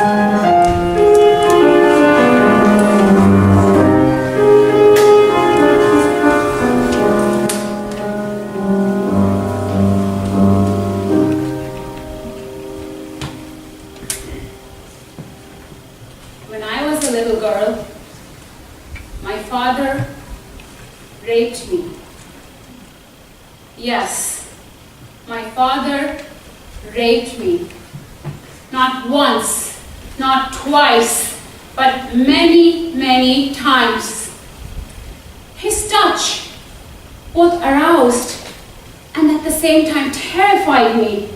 When I was a little girl, my father raped me. Yes, my father raped me. Not once, not twice, but many, many times. His touch both aroused and at the same time terrified me.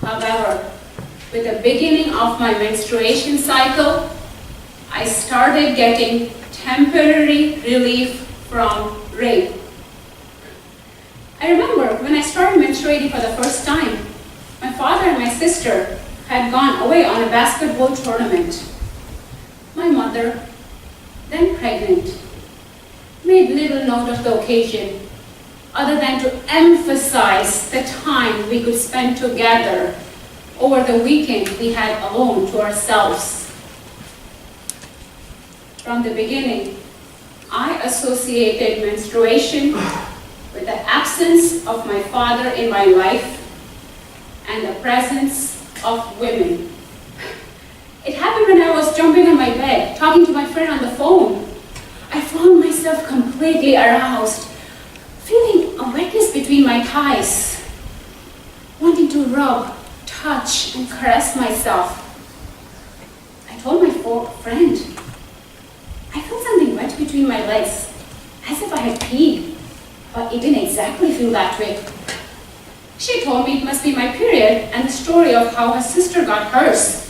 However, with the beginning of my menstruation cycle, I started getting temporary relief from rape. I remember when I started menstruating for the first time, my father and my sister had gone away on a basketball tournament. My mother, then pregnant, made little note of the occasion, other than to emphasize the time we could spend together over the weekend we had alone to ourselves. From the beginning, I associated menstruation with the absence of my father in my life and the presence of women. It happened when I was jumping on my bed, talking to my friend on the phone. I found myself completely aroused, feeling a wetness between my thighs, wanting to rub, touch, and caress myself. I told my friend, I felt something wet between my legs, as if I had peed, but it didn't exactly feel that way. She told me it must be my period and the story of how her sister got hers.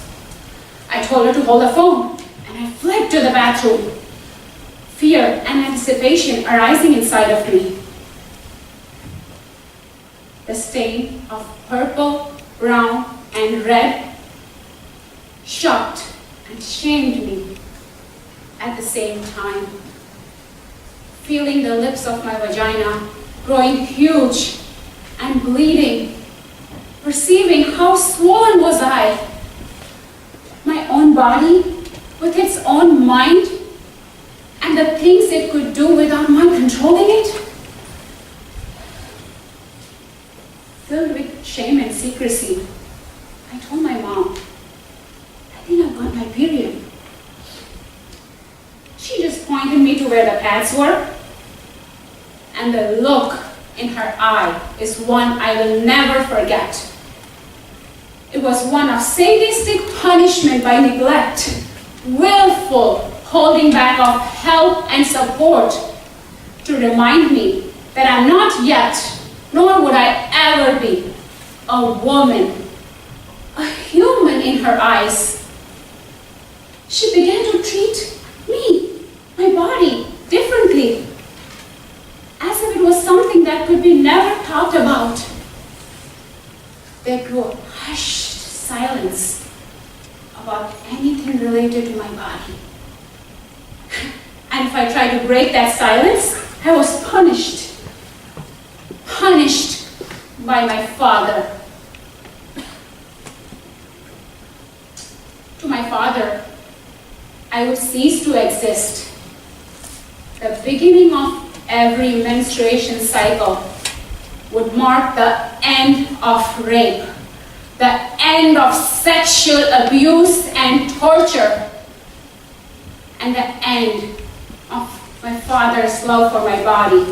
I told her to hold the phone, and I fled to the bathroom, fear and anticipation arising inside of me. The stain of purple, brown, and red shocked and shamed me at the same time. Feeling the lips of my vagina growing huge and bleeding, perceiving how swollen was I, my own body with its own mind and the things it could do without my controlling it. Filled with shame and secrecy, I told my mom, I think I've got my period. She just pointed me to where the pads were, and the look in her eye is one I will never forget. It was one of sadistic punishment by neglect, willful holding back of help and support, to remind me that I'm not yet, nor would I ever be, a woman, a human in her eyes. She began to treat me, my body, differently, as if it was something that could be never talked about. There grew a hushed silence about anything related to my body. And if I tried to break that silence, I was punished by my father. To my father, I would cease to exist. The beginning of every menstruation cycle would mark the end of rape, the end of sexual abuse and torture, and the end of my father's love for my body,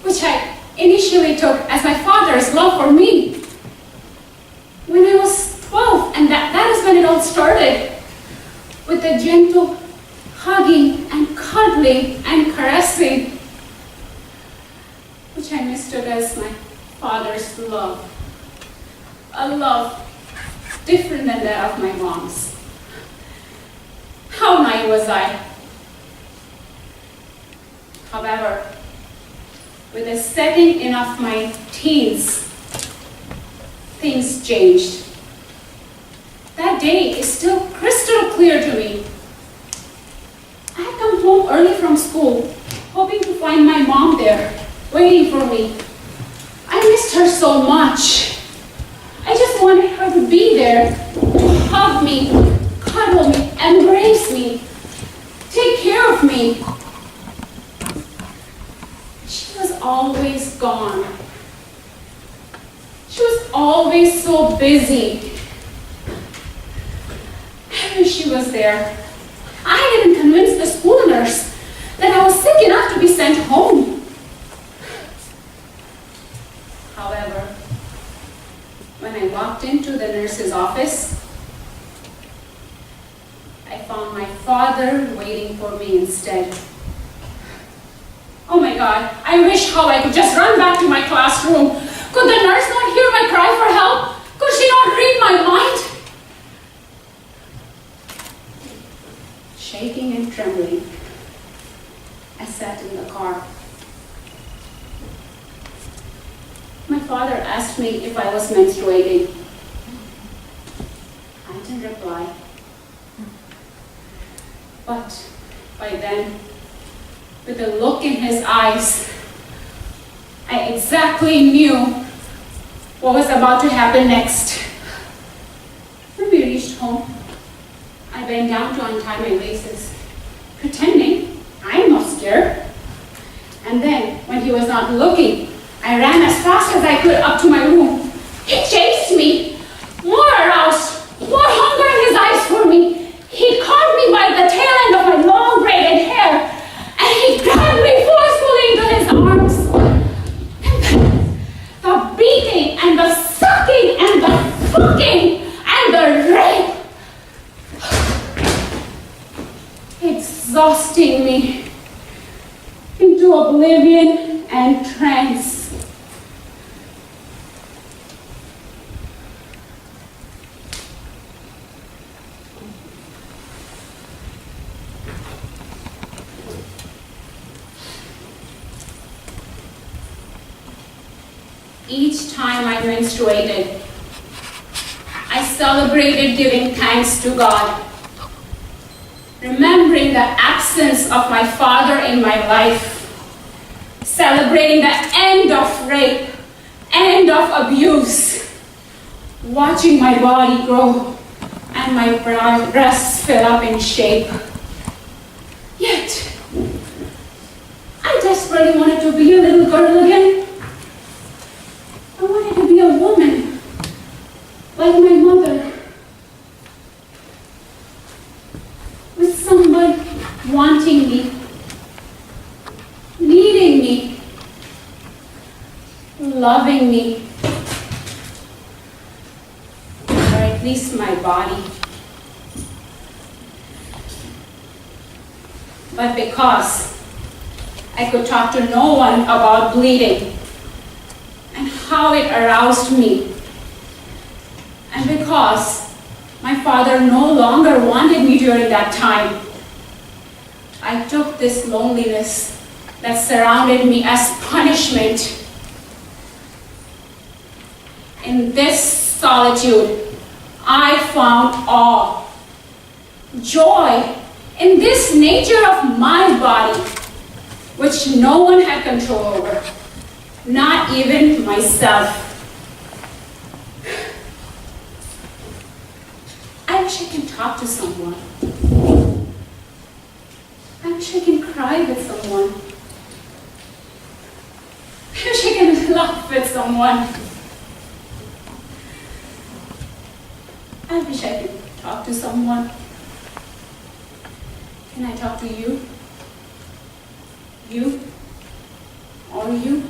which I initially took as my father's love for me. When I was 12, and that is when it all started, with the gentle hugging and cuddling and caressing, which I mistook as my father's love. A love different than that of my mom's. How naive was I? However, with the setting in of my teens, things changed. That day is still crystal clear to me. I had come home early from school, hoping to find my mom there, waiting for me. I missed her so much. I just of me. She was always gone. She was always so busy. I wish she was there. I even convinced the school nurse that I was sick enough to be sent home. However, when I walked into the nurse's office, I found my father waiting for me instead. Oh my God, I wish how I could just run back to my classroom. Could the nurse not hear my cry for help? Could she not read my mind? Shaking and trembling, I sat in the car. My father asked me if I was menstruating. I didn't reply. But by then, with a look in his eyes, I exactly knew what was about to happen next. When we reached home, I bent down to untie my laces, pretending I'm not scared. And then, when he was not looking, I ran as fast as I could up to my room. He chased me, more aroused, more hunger in his eyes for me. He caught me by the tail end of my long braided hair, and he grabbed me forcefully into his arms. And then, the beating and the sucking and the fucking and the rape, exhausting me into oblivion and trance. Each time I menstruated, I celebrated giving thanks to God, remembering the absence of my father in my life, celebrating the end of rape, end of abuse, watching my body grow and my breasts fill up in shape. Yet, I desperately wanted to be a little girl again. I wanted to be a woman, like my mother, with someone wanting me, needing me, loving me, or at least my body. But because I could talk to no one about bleeding, and how it aroused me. And because my father no longer wanted me during that time, I took this loneliness that surrounded me as punishment. In this solitude, I found awe, joy in this nature of my body, which no one had control over. Not even myself. I wish I can talk to someone. I wish I can cry with someone. I wish I can laugh with someone. I wish I could talk to someone. Can I talk to you? You? Or you?